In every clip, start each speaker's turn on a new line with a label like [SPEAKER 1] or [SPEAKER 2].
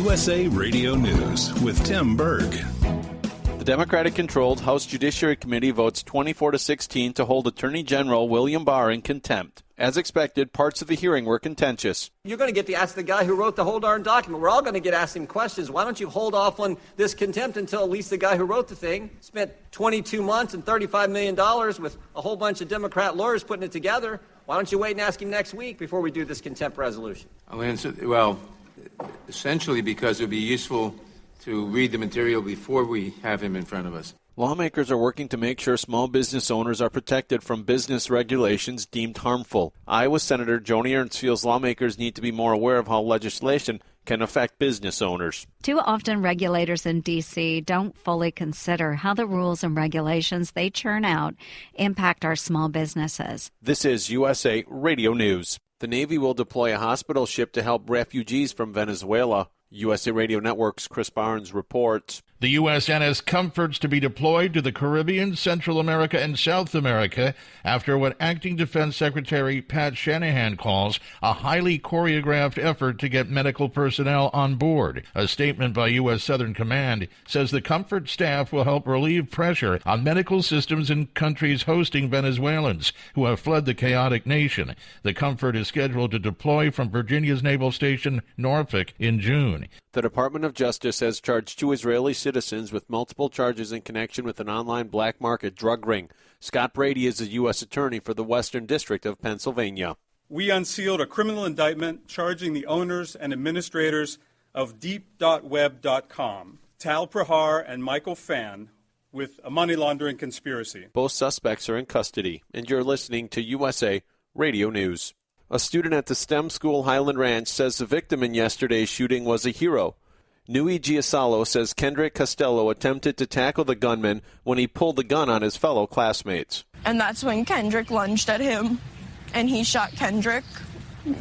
[SPEAKER 1] USA Radio News with Tim Berg.
[SPEAKER 2] The Democratic-controlled House Judiciary Committee votes 24-16 to hold Attorney General William Barr in contempt. As expected, parts of the hearing were contentious.
[SPEAKER 3] You're going to get to ask the guy who wrote the whole darn document. We're all going to get asked him questions. Why don't you hold off on this contempt until at least the guy who wrote the thing spent 22 months and $35 million with a whole bunch of Democrat lawyers putting it together? Why don't you wait and ask him next week before we do this contempt resolution?
[SPEAKER 4] I'll answer, well, essentially because it would be useful to read the material before we have him in front of us.
[SPEAKER 2] Lawmakers are working to make sure small business owners are protected from business regulations deemed harmful. Iowa Senator Joni Ernst feels lawmakers need to be more aware of how legislation can affect business owners.
[SPEAKER 5] Too often, regulators in D.C. don't fully consider how the rules and regulations they churn out impact our small businesses.
[SPEAKER 2] This is USA Radio News. The Navy will deploy a hospital ship to help refugees from Venezuela. USA Radio Network's Chris Barnes reports.
[SPEAKER 6] The USNS Comfort's to be deployed to the Caribbean, Central America, and South America after what Acting Defense Secretary Pat Shanahan calls a highly choreographed effort to get medical personnel on board. A statement by U.S. Southern Command says the Comfort staff will help relieve pressure on medical systems in countries hosting Venezuelans who have fled the chaotic nation. The Comfort is scheduled to deploy from Virginia's Naval Station Norfolk in June.
[SPEAKER 2] The Department of Justice has charged 2 Israeli citizens with multiple charges in connection with an online black market drug ring. Scott Brady is a U.S. attorney for the Western District of Pennsylvania.
[SPEAKER 7] We unsealed a criminal indictment charging the owners and administrators of Deep.web.com, Tal Prahar and Michael Phan, with a money laundering conspiracy.
[SPEAKER 2] Both suspects are in custody, and you're listening to USA Radio News. A student at the STEM school Highland Ranch says the victim in yesterday's shooting was a hero. Nui Giasalo says Kendrick Costello attempted to tackle the gunman when he pulled the gun on his fellow classmates.
[SPEAKER 8] And that's when Kendrick lunged at him, and he shot Kendrick,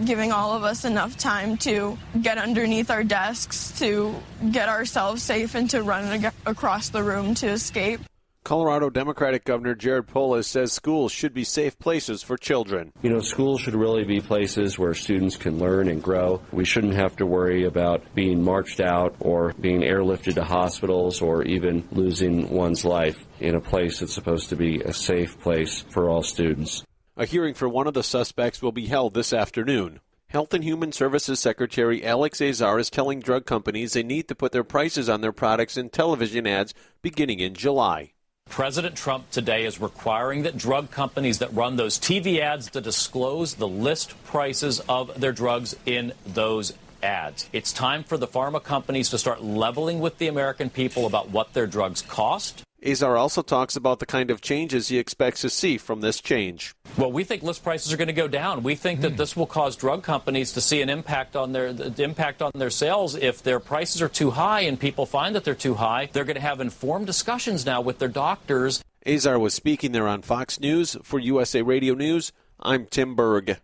[SPEAKER 8] giving all of us enough time to get underneath our desks, to get ourselves safe, and to run across the room to escape.
[SPEAKER 2] Colorado Democratic Governor Jared Polis says schools should be safe places for children.
[SPEAKER 9] You know, schools should really be places where students can learn and grow. We shouldn't have to worry about being marched out or being airlifted to hospitals or even losing one's life in a place that's supposed to be a safe place for all students.
[SPEAKER 2] A hearing for one of the suspects will be held this afternoon. Health and Human Services Secretary Alex Azar is telling drug companies they need to put their prices on their products in television ads beginning in July.
[SPEAKER 10] President Trump today is requiring that drug companies that run those TV ads to disclose the list prices of their drugs in those ads. It's time for the pharma companies to start leveling with the American people about what their drugs cost.
[SPEAKER 2] Azar also talks about the kind of changes he expects to see from this change.
[SPEAKER 10] Well, we think list prices are going to go down. We think that this will cause drug companies to see an impact on their sales. If their prices are too high and people find that they're too high, they're going to have informed discussions now with their doctors.
[SPEAKER 2] Azar was speaking there on Fox News. For USA Radio News, I'm Tim Berg.